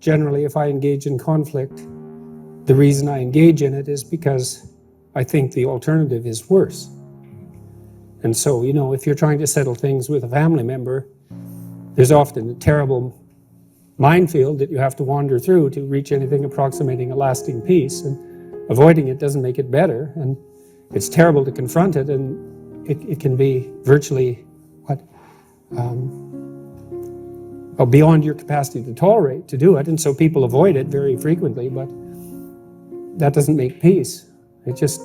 generally, if I engage in conflict, the reason I engage in it is because I think the alternative is worse. And so, if you're trying to settle things with a family member, there's often a terrible minefield that you have to wander through to reach anything approximating a lasting peace. And avoiding it doesn't make it better. And it's terrible to confront it, and it can be virtually beyond your capacity to tolerate to do it. And so people avoid it very frequently, but that doesn't make peace. It just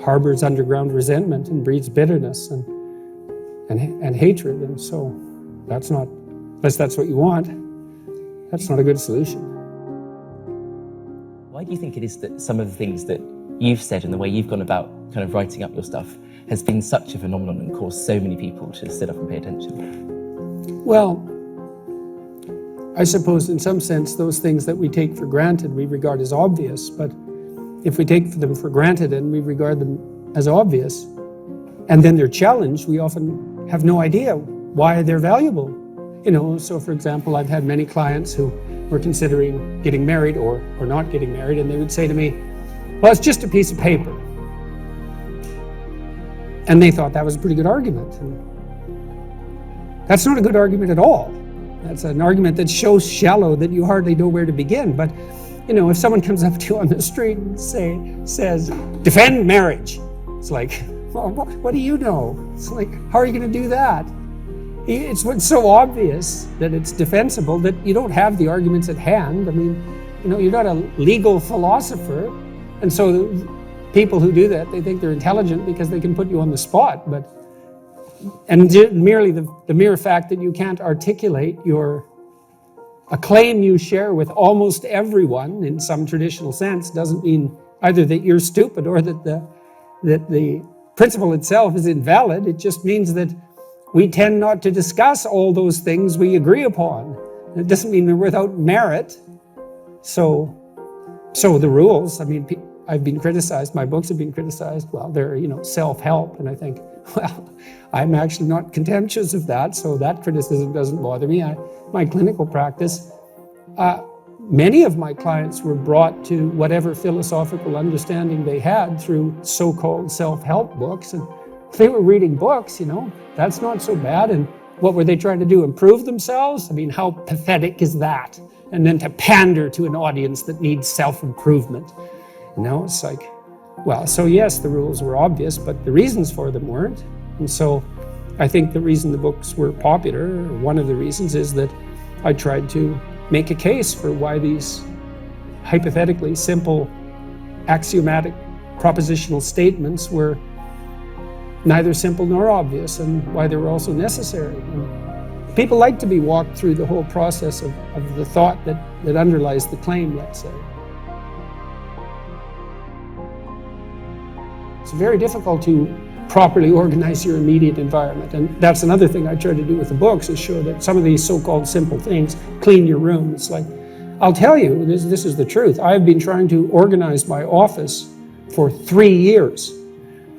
harbors underground resentment and breeds bitterness and hatred. And so that's not, unless that's what you want, that's not a good solution. Why do you think it is that some of the things that you've said and the way you've gone about kind of writing up your stuff has been such a phenomenon and caused so many people to sit up and pay attention? Well, I suppose in some sense those things that we take for granted we regard as obvious, but if we take them for granted and we regard them as obvious and then they're challenged, we often have no idea why they're valuable. So for example, I've had many clients who were considering getting married or not getting married, and they would say to me, well, it's just a piece of paper. And they thought that was a pretty good argument. And that's not a good argument at all. That's an argument that's so shallow that you hardly know where to begin. But, if someone comes up to you on the street and says, defend marriage, it's like, well, what do you know? It's like, how are you going to do that? It's so obvious that it's defensible that you don't have the arguments at hand. I mean, you're not a legal philosopher. And so people who do that, they think they're intelligent because they can put you on the spot. And merely the mere fact that you can't articulate a claim you share with almost everyone in some traditional sense doesn't mean either that you're stupid or that the principle itself is invalid. It just means that we tend not to discuss all those things we agree upon. It doesn't mean they're without merit. So the rules, I've been criticized, my books have been criticized, well, they're, self-help, and I think, well, I'm actually not contemptuous of that, so that criticism doesn't bother me. My clinical practice, many of my clients were brought to whatever philosophical understanding they had through so-called self-help books, and if they were reading books, that's not so bad. And what were they trying to do, improve themselves? How pathetic is that? And then to pander to an audience that needs self-improvement. It's like, well, so yes, the rules were obvious, but the reasons for them weren't. And so I think the reason the books were popular, or one of the reasons, is that I tried to make a case for why these hypothetically simple, axiomatic, propositional statements were neither simple nor obvious, and why they were also necessary. And people like to be walked through the whole process of the thought that underlies the claim, let's say. It's very difficult to properly organize your immediate environment, and that's another thing I try to do with the books, is show that some of these so-called simple things, clean your room, it's like, I'll tell you, this is the truth. I've been trying to organize my office for 3 years.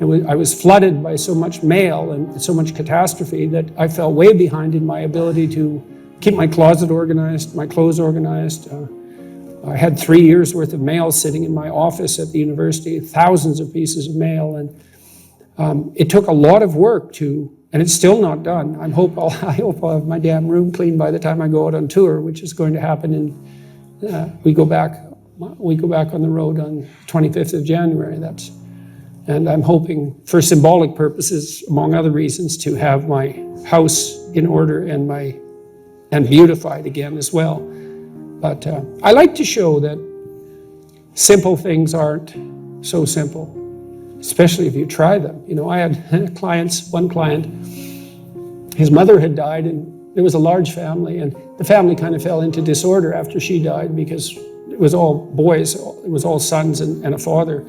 I was flooded by so much mail and so much catastrophe that I fell way behind in my ability to keep my closet organized, my clothes organized. I had 3 years worth of mail sitting in my office at the university, thousands of pieces of mail, and it took a lot of work and it's still not done. I hope I'll have my damn room clean by the time I go out on tour, which is going to happen we go back on the road on 25th of January. And I'm hoping, for symbolic purposes, among other reasons, to have my house in order and beautified again as well. But I like to show that simple things aren't so simple, especially if you try them. I had one client, his mother had died, and it was a large family, and the family kind of fell into disorder after she died because it was all boys, it was all sons and a father.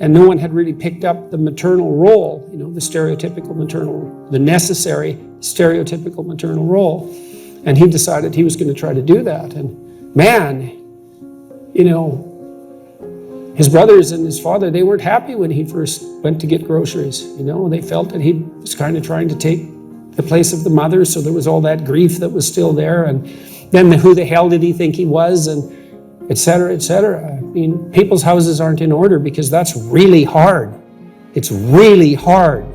And no one had really picked up the maternal role, the stereotypical maternal, the necessary stereotypical maternal role. And he decided he was going to try to do that. And man, his brothers and his father, they weren't happy when he first went to get groceries. They felt that he was kind of trying to take the place of the mother, so there was all that grief that was still there. And then who the hell did he think he was, and et cetera, et cetera. I mean, people's houses aren't in order because that's really hard. It's really hard.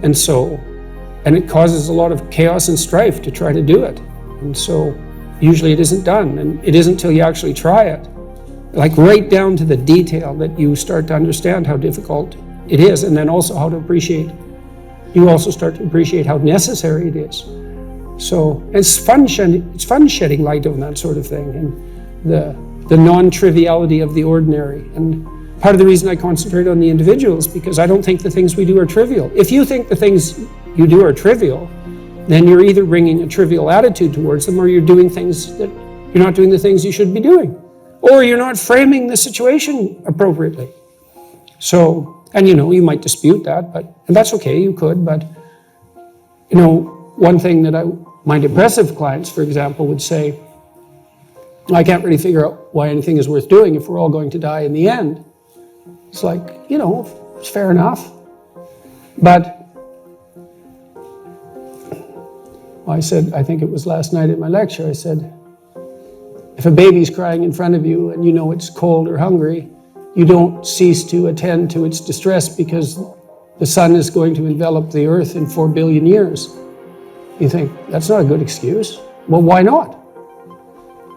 And it causes a lot of chaos and strife to try to do it. And so usually it isn't done, and it isn't till you actually try it, like right down to the detail, that you start to understand how difficult it is, and then also how to appreciate. You also start to appreciate how necessary it is. So it's fun shedding light on that sort of thing, and the non-triviality of the ordinary. And part of the reason I concentrate on the individual is because I don't think the things we do are trivial. If you think the things you do are trivial, then you're either bringing a trivial attitude towards them, or you're doing things that you're not doing the things you should be doing, or you're not framing the situation appropriately. So, and you might dispute that, and that's okay, you could, but one thing that my depressive clients, for example, would say, I can't really figure out why anything is worth doing if we're all going to die in the end. It's like, it's fair enough. But I said, I think it was last night at my lecture, I said, if a baby's crying in front of you and you know it's cold or hungry, you don't cease to attend to its distress because the sun is going to envelop the earth in 4 billion years. You think, that's not a good excuse. Well, why not?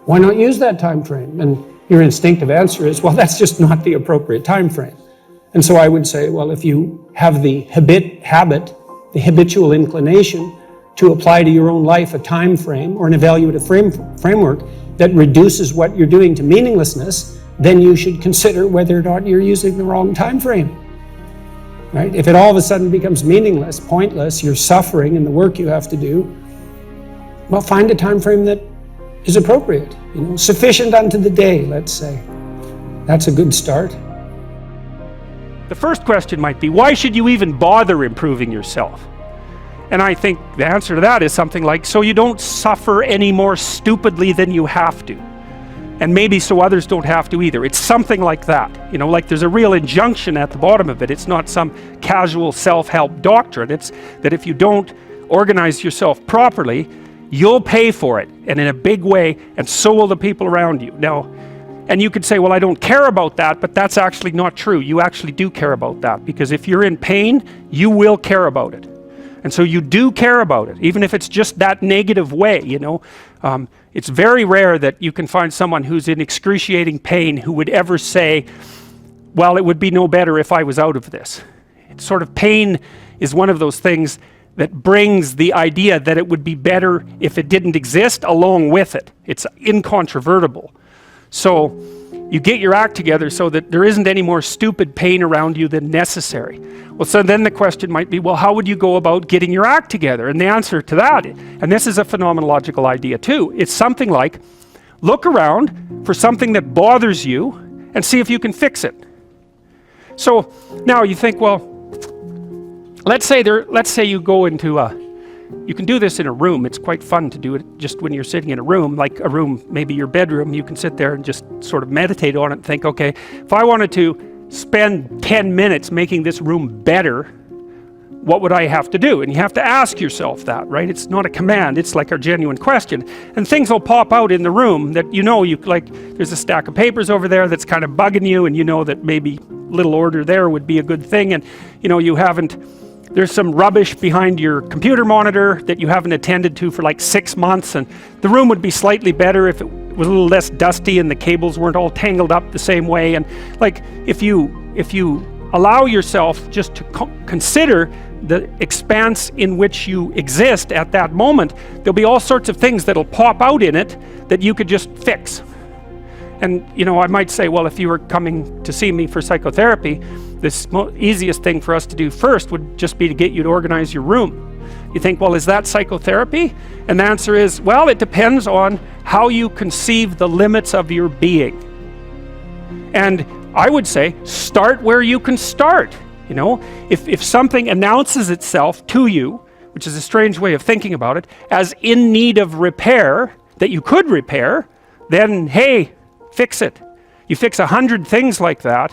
Why not use that time frame? And your instinctive answer is, well, that's just not the appropriate time frame. And so I would say, well, if you have the the habitual inclination to apply to your own life a time frame or an evaluative framework that reduces what you're doing to meaninglessness, then you should consider whether or not you're using the wrong time frame. Right? If it all of a sudden becomes meaningless, pointless, you're suffering in the work you have to do, well, find a time frame that is appropriate, sufficient unto the day, let's say. That's a good start. The first question might be, why should you even bother improving yourself? And I think the answer to that is something like, so you don't suffer any more stupidly than you have to. And maybe so others don't have to either. It's something like that. Like there's a real injunction at the bottom of it. It's not some casual self-help doctrine. It's that if you don't organize yourself properly, you'll pay for it, and in a big way, and so will the people around you. Now, and you could say, well, I don't care about that, but that's actually not true. You actually do care about that, because if you're in pain, you will care about it. And so you do care about it, even if it's just that negative way, It's very rare that you can find someone who's in excruciating pain who would ever say, well, it would be no better if I was out of this. It's sort of pain is one of those things that brings the idea that it would be better if it didn't exist along with it. It's incontrovertible. So you get your act together so that there isn't any more stupid pain around you than necessary. Well, so then the question might be, well, how would you go about getting your act together? And the answer to that, and this is a phenomenological idea too, it's something like, look around for something that bothers you and see if you can fix it. So now you think, well, let's say you go into you can do this in a room. It's quite fun to do it just when you're sitting in a room, like a room, maybe your bedroom. You can sit there and just sort of meditate on it and think, okay, if I wanted to spend 10 minutes making this room better, what would I have to do? And you have to ask yourself that, right? It's not a command, it's like a genuine question. And things will pop out in the room that you like, there's a stack of papers over there that's kind of bugging you, and that maybe little order there would be a good thing, and there's some rubbish behind your computer monitor that you haven't attended to for like 6 months, and the room would be slightly better if it was a little less dusty and the cables weren't all tangled up the same way. And like if you allow yourself just to consider the expanse in which you exist at that moment, there'll be all sorts of things that'll pop out in it that you could just fix. And I might say, well, if you were coming to see me for psychotherapy, the easiest thing for us to do first would just be to get you to organize your room. You think, well, is that psychotherapy? And the answer is, well, it depends on how you conceive the limits of your being. And I would say, start where you can start. If something announces itself to you, which is a strange way of thinking about it, as in need of repair, that you could repair, then, hey, fix it. You fix 100 things like that,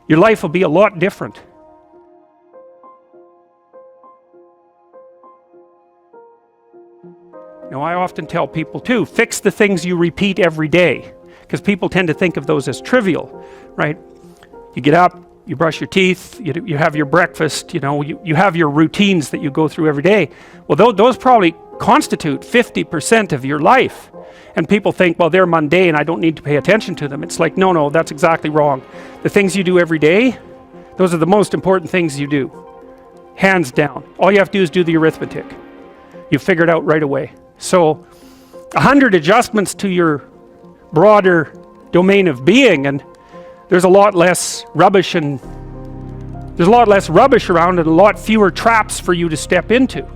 your life will be a lot different. Now, I often tell people too, fix the things you repeat every day, because people tend to think of those as trivial, right? You get up, you brush your teeth, you have your breakfast, you have your routines that you go through every day. Well, those probably constitute 50% of your life. And people think, well, they're mundane, I don't need to pay attention to them. It's like, no, that's exactly wrong. The things you do every day, those are the most important things you do. Hands down. All you have to do is do the arithmetic. You figure it out right away. So 100 adjustments to your broader domain of being, and there's a lot less rubbish around and a lot fewer traps for you to step into.